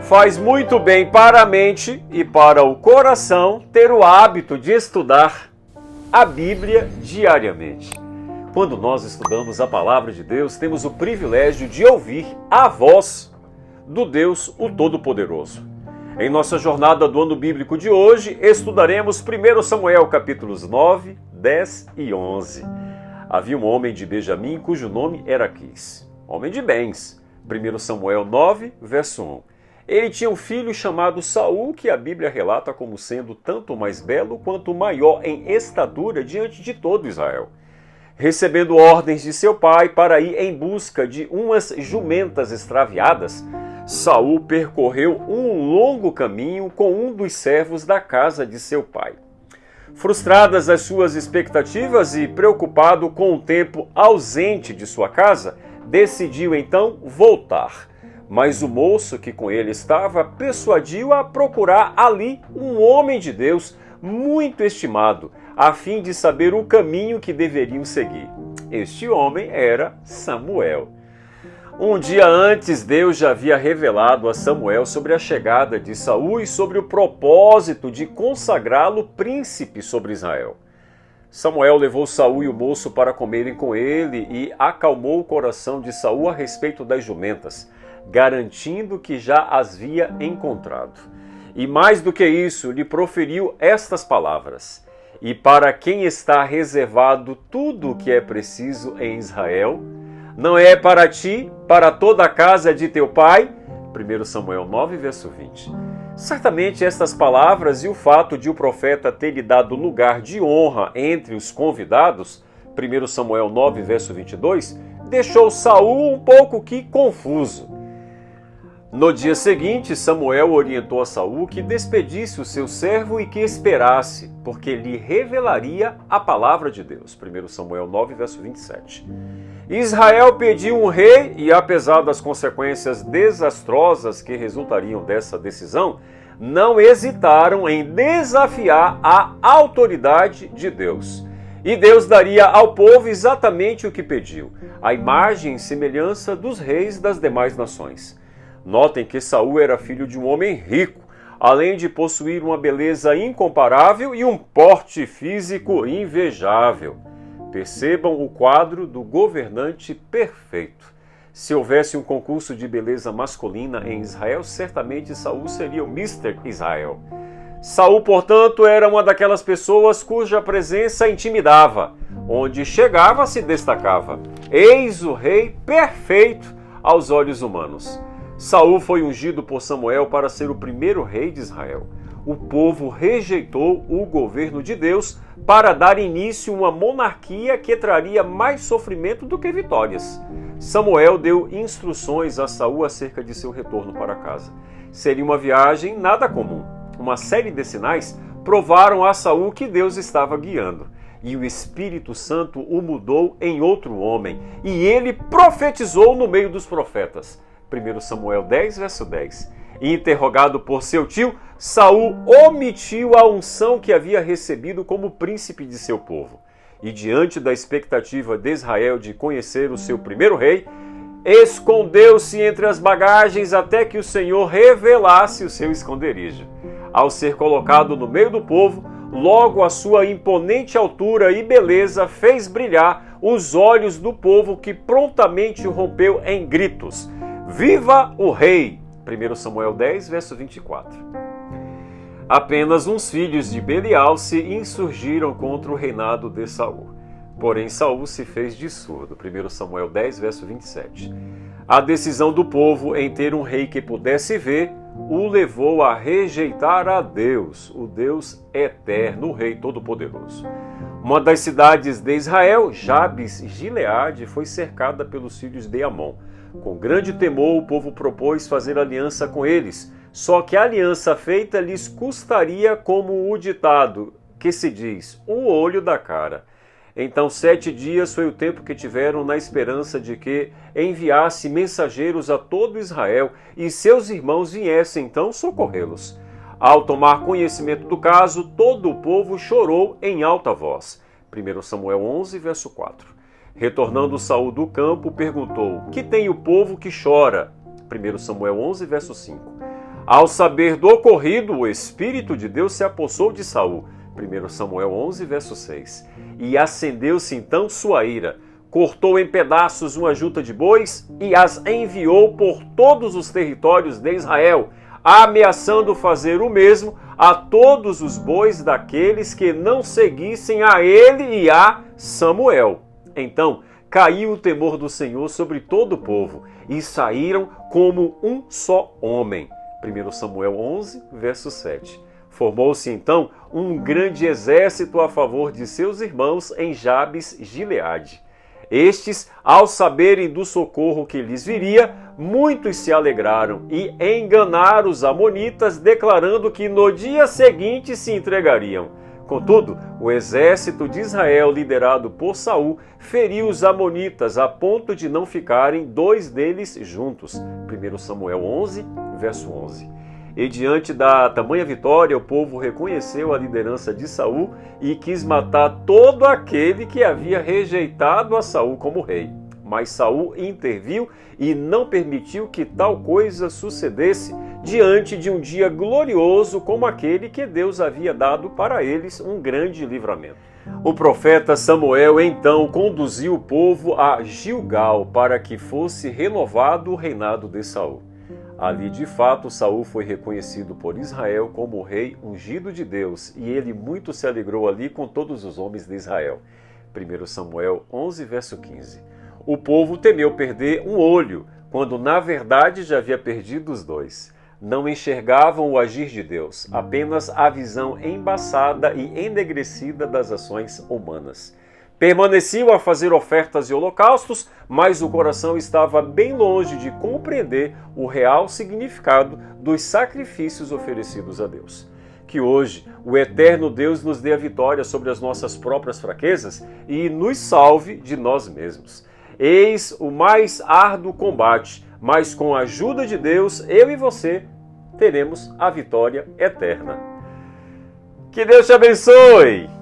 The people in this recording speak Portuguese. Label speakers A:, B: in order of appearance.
A: Faz muito bem para a mente e para o coração ter o hábito de estudar a Bíblia diariamente. Quando nós estudamos a Palavra de Deus, temos o privilégio de ouvir a voz do Deus, o Todo-Poderoso. Em nossa jornada do ano bíblico de hoje, estudaremos 1 Samuel capítulos 9, 10 e 11. Havia um homem de Benjamim cujo nome era Quis, homem de bens. 1 Samuel 9, verso 1. Ele tinha um filho chamado Saul, que a Bíblia relata como sendo tanto mais belo quanto maior em estatura diante de todo Israel. Recebendo ordens de seu pai para ir em busca de umas jumentas extraviadas, Saul percorreu um longo caminho com um dos servos da casa de seu pai. Frustradas as suas expectativas e preocupado com o tempo ausente de sua casa, decidiu então voltar. Mas o moço que com ele estava persuadiu a procurar ali um homem de Deus muito estimado, a fim de saber o caminho que deveriam seguir. Este homem era Samuel. Um dia antes, Deus já havia revelado a Samuel sobre a chegada de Saul e sobre o propósito de consagrá-lo príncipe sobre Israel. Samuel levou Saul e o moço para comerem com ele e acalmou o coração de Saul a respeito das jumentas, garantindo que já as havia encontrado. E mais do que isso, lhe proferiu estas palavras: E para quem está reservado tudo o que é preciso em Israel, não é para ti, para toda a casa de teu pai? 1 Samuel 9, verso 20. Certamente estas palavras e o fato de o profeta ter lhe dado lugar de honra entre os convidados, 1 Samuel 9, verso 22, deixou Saul um pouco que confuso. No dia seguinte, Samuel orientou a Saul que despedisse o seu servo e que esperasse, porque lhe revelaria a palavra de Deus. 1 Samuel 9, verso 27. Israel pediu um rei e, apesar das consequências desastrosas que resultariam dessa decisão, não hesitaram em desafiar a autoridade de Deus. E Deus daria ao povo exatamente o que pediu, a imagem e semelhança dos reis das demais nações. Notem que Saul era filho de um homem rico, além de possuir uma beleza incomparável e um porte físico invejável. Percebam o quadro do governante perfeito. Se houvesse um concurso de beleza masculina em Israel, certamente Saul seria o Mr. Israel. Saul, portanto, era uma daquelas pessoas cuja presença intimidava. Onde chegava, se destacava. Eis o rei perfeito aos olhos humanos. Saul foi ungido por Samuel para ser o primeiro rei de Israel. O povo rejeitou o governo de Deus para dar início a uma monarquia que traria mais sofrimento do que vitórias. Samuel deu instruções a Saul acerca de seu retorno para casa. Seria uma viagem nada comum. Uma série de sinais provaram a Saul que Deus estava guiando. E o Espírito Santo o mudou em outro homem. E ele profetizou no meio dos profetas. 1 Samuel 10, verso 10. E interrogado por seu tio, Saul omitiu a unção que havia recebido como príncipe de seu povo. E diante da expectativa de Israel de conhecer o seu primeiro rei, escondeu-se entre as bagagens até que o Senhor revelasse o seu esconderijo. Ao ser colocado no meio do povo, logo a sua imponente altura e beleza fez brilhar os olhos do povo, que prontamente rompeu em gritos: Viva o rei! 1 Samuel 10, verso 24. Apenas uns filhos de Belial se insurgiram contra o reinado de Saul. Porém, Saul se fez de surdo. 1 Samuel 10, verso 27. A decisão do povo em ter um rei que pudesse ver o levou a rejeitar a Deus, o Deus eterno, o Rei Todo-Poderoso. Uma das cidades de Israel, Jabes-Gileade, foi cercada pelos filhos de Amon. Com grande temor, o povo propôs fazer aliança com eles, só que a aliança feita lhes custaria, como o ditado que se diz, um olho da cara. Então 7 dias foi o tempo que tiveram na esperança de que enviasse mensageiros a todo Israel e seus irmãos viessem então socorrê-los. Ao tomar conhecimento do caso, todo o povo chorou em alta voz. 1 Samuel 11, verso 4. Retornando Saul do campo, perguntou: que tem o povo que chora? 1 Samuel 11, verso 5. Ao saber do ocorrido, o Espírito de Deus se apossou de Saul. 1 Samuel 11, verso 6. E acendeu-se então sua ira. Cortou em pedaços uma junta de bois e as enviou por todos os territórios de Israel, ameaçando fazer o mesmo a todos os bois daqueles que não seguissem a ele e a Samuel. Então caiu o temor do Senhor sobre todo o povo, e saíram como um só homem. 1 Samuel 11, verso 7. Formou-se então um grande exército a favor de seus irmãos em Jabes Gileade. Estes, ao saberem do socorro que lhes viria, muitos se alegraram e enganaram os amonitas, declarando que no dia seguinte se entregariam. Contudo, o exército de Israel, liderado por Saul, feriu os amonitas a ponto de não ficarem dois deles juntos. 1 Samuel 11, verso 11. E diante da tamanha vitória, o povo reconheceu a liderança de Saul e quis matar todo aquele que havia rejeitado a Saul como rei. Mas Saul interviu e não permitiu que tal coisa sucedesse diante de um dia glorioso como aquele que Deus havia dado para eles um grande livramento. O profeta Samuel então conduziu o povo a Gilgal para que fosse renovado o reinado de Saul. Ali, de fato, Saul foi reconhecido por Israel como o rei ungido de Deus, e ele muito se alegrou ali com todos os homens de Israel. 1 Samuel 11, verso 15. O povo temeu perder um olho, quando na verdade já havia perdido os dois. Não enxergavam o agir de Deus, apenas a visão embaçada e enegrecida das ações humanas. Permaneciam a fazer ofertas e holocaustos, mas o coração estava bem longe de compreender o real significado dos sacrifícios oferecidos a Deus. Que hoje o eterno Deus nos dê a vitória sobre as nossas próprias fraquezas e nos salve de nós mesmos. Eis o mais árduo combate, mas com a ajuda de Deus, eu e você teremos a vitória eterna. Que Deus te abençoe!